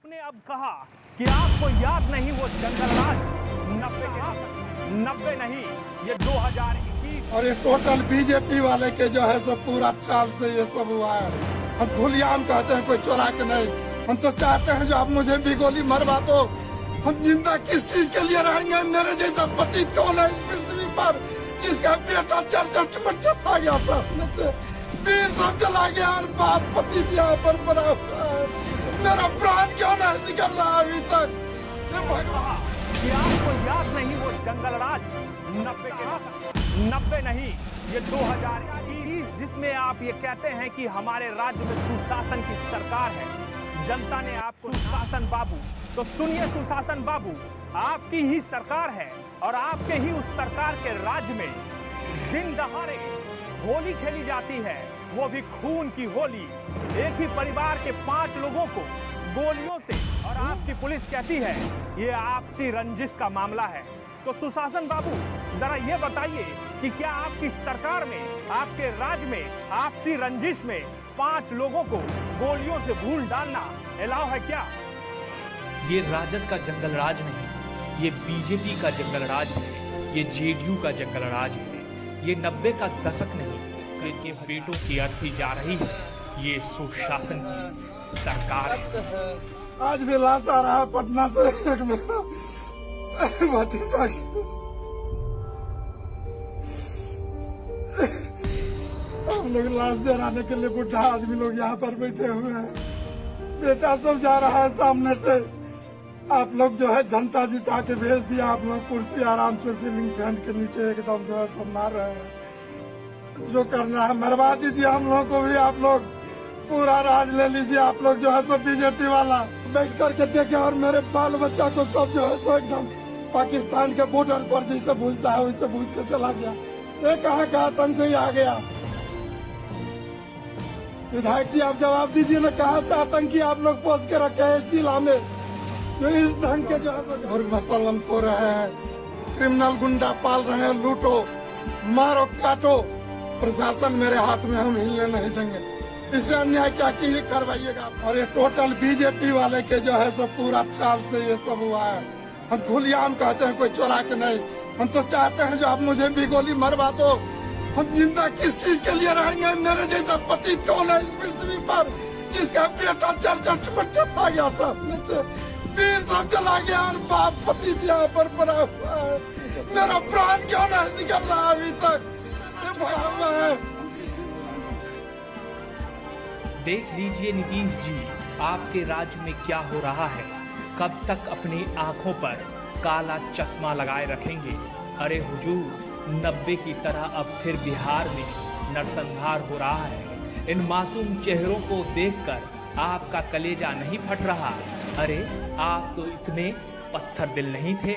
आपने अब कहा कि आपको याद नहीं वो जंगल राज 90 नहीं, ये 2021 और ये टोटल बीजेपी वाले के जो है सो पूरा चाल से ये सब हुआ है। हम खुलेआम कहते हैं, कोई चोरा के नहीं। हम तो चाहते हैं जो आप मुझे भी गोली मरवा दो, हम जिंदा किस चीज के लिए रहेंगे? मेरे जैसा पति कौन है इस पृथ्वी पर जिसका बेटा चर्चा चला गया सामने से, वीर सब चला गया और बाप पति यहाँ पर पड़ा हुआ है। मेरा प्राण क्यों नहीं निकल रहा अभी तक? कि आपको याद नहीं वो जंगल राज 90 नहीं, ये 2021 जिसमें आप ये कहते हैं कि हमारे राज्य में सुशासन की सरकार है, जनता ने आपको सुशासन बाबू। तो सुनिए सुशासन बाबू, आपकी ही सरकार है और आपके ही उस सरकार के राज्य में दिन दहाड़े होली खेली जाती है, वो भी खून की होली। एक ही परिवार के 5 लोगों को गोलियों से, और आपकी पुलिस कहती है ये आपसी रंजिश का मामला है। तो सुशासन बाबू जरा ये बताइए कि क्या आपकी सरकार में, आपके राज्य में आपसी रंजिश में 5 लोगों को गोलियों से भूल डालना अलाउ है क्या? ये राजद का जंगल राज नहीं, ये बीजेपी का जंगल राज है, ये जेडीयू का जंगल राज है। ये 90 का दशक नहीं, इनके बेटों की अर्थी जा रही है। ये सुशासन की सरकार है। आज भी लाश आ रहा है पटना से, एक मेरा भतीजा हम लोग लाश जलाने के लिए बुढ़ा आदमी लोग यहाँ पर बैठे हुए हैं। बेटा सब जा रहा है सामने से। आप लोग जो है जनता जिता के भेज दिया, आप लोग कुर्सी आराम से सीलिंग फैन के नीचे एकदम जो है तो मार रहे हैं। जो करना है मरवा दीजिए हम लोगों को भी, आप लोग पूरा राज ले लीजिए। आप लोग जो है तो बीजेपी वाला बैठ करके देखे, और मेरे बाल बच्चा को सब जो है तो एकदम पाकिस्तान के बॉर्डर पर जैसे भूजता है वैसे भूज के चला गया। ये कहाँ का आतंकी आ गया? विधायक जी आप जवाब दीजिए ना, कहाँ से आतंकी आप लोग पोस के रखे हैं इस जिला में जो इस ढंग के जो है और मसलम तो रहे हैं, क्रिमिनल गुंडा पाल रहे हैं, लूटो मारो काटो। प्रशासन मेरे हाथ में, हम हिलने नहीं देंगे। इससे अन्याय क्या की करवाइएगा? और ये टोटल बीजेपी वाले के जो है तो पूरा चाल से ये सब हुआ है। हम खुलेआम कहते हैं, कोई चोरा के नहीं। हम तो चाहते हैं जो आप मुझे भी गोली मरवा दो, हम जिंदा किस चीज के लिए रहेंगे? मेरे जैसा पति कौन है इस पृथ्वी पर जिसका बेटा चर्चा चला गया सामने से, वीर सब चला गया और बाप पति यहाँ पर पड़ा हुआ है। मेरा प्राण क्यों नहीं निकल रहा अभी तक? ये भरा हुआ है। देख लीजिए नीतीश जी, आपके राज्य में क्या हो रहा है। कब तक अपनी आंखों पर काला चश्मा लगाए रखेंगे? अरे हुजूर, 90 की तरह अब फिर बिहार में नरसंहार हो रहा है। इन मासूम चेहरों को देखकर आपका कलेजा नहीं फट रहा? अरे आप तो इतने पत्थर दिल नहीं थे।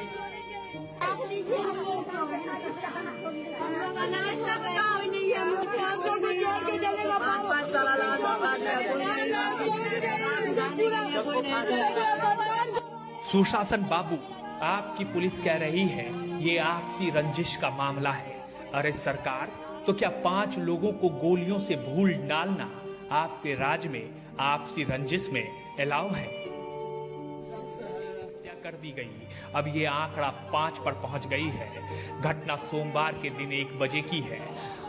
सुशासन बाबू, आपकी पुलिस कह रही है ये आपसी रंजिश का मामला है। अरे सरकार, तो क्या 5 लोगों को गोलियों से भूल डालना आपके राज्य में आपसी रंजिश में अलाउ है? कर दी गई, अब ये आंकड़ा 5 पर पहुंच गई है। घटना सोमवार के दिन 1 बजे की है।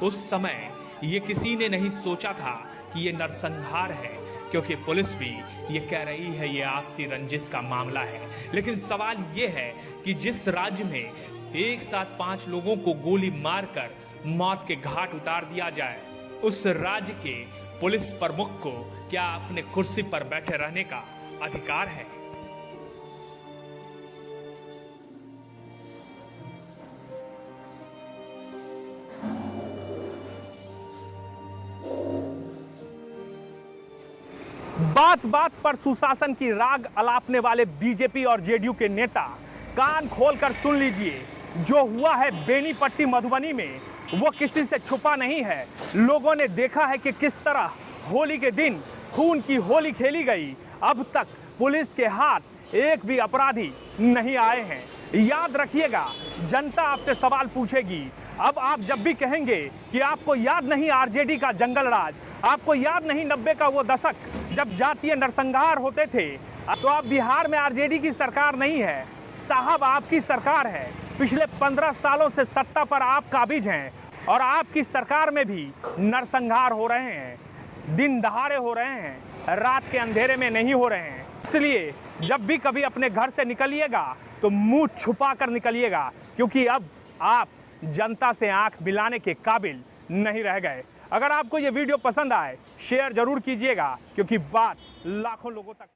उस समय ये किसी ने नहीं सोचा था कि ये नरसंहार है, क्योंकि पुलिस भी ये कह रही है ये आपसी रंजिश का मामला है। लेकिन सवाल ये है कि जिस राज्य में एक साथ 5 लोगों को गोली मारकर मौत के घाट उतार दिया जाए, उस राज्य के पुलिस प्रमुख को क्या अपने कुर्सी पर बैठे रहने का अधिकार है? बात बात पर सुशासन की राग अलापने वाले बीजेपी और जेडीयू के नेता कान खोलकर सुन लीजिए। जो हुआ है बेनीपट्टी मधुबनी में वो किसी से छुपा नहीं है। लोगों ने देखा है कि किस तरह होली के दिन खून की होली खेली गई। अब तक पुलिस के हाथ एक भी अपराधी नहीं आए हैं। याद रखिएगा, जनता आपसे सवाल पूछेगी। अब आप जब भी कहेंगे कि आपको याद नहीं आरजेडी का जंगल राज, आपको याद नहीं 90 का वो दशक जब जातीय नरसंहार होते थे, तो अब बिहार में आरजेडी की सरकार नहीं है साहब, आपकी सरकार है। पिछले 15 सालों से सत्ता पर आप काबिज हैं और आपकी सरकार में भी नरसंहार हो रहे हैं, दिन दहाड़े हो रहे हैं, रात के अंधेरे में नहीं हो रहे हैं। इसलिए जब भी कभी अपने घर से निकलिएगा तो मुंह छुपा कर निकलिएगा, क्योंकि अब आप जनता से आंख मिलाने के काबिल नहीं रह गए। अगर आपको ये वीडियो पसंद आए शेयर जरूर कीजिएगा, क्योंकि बात लाखों लोगों तक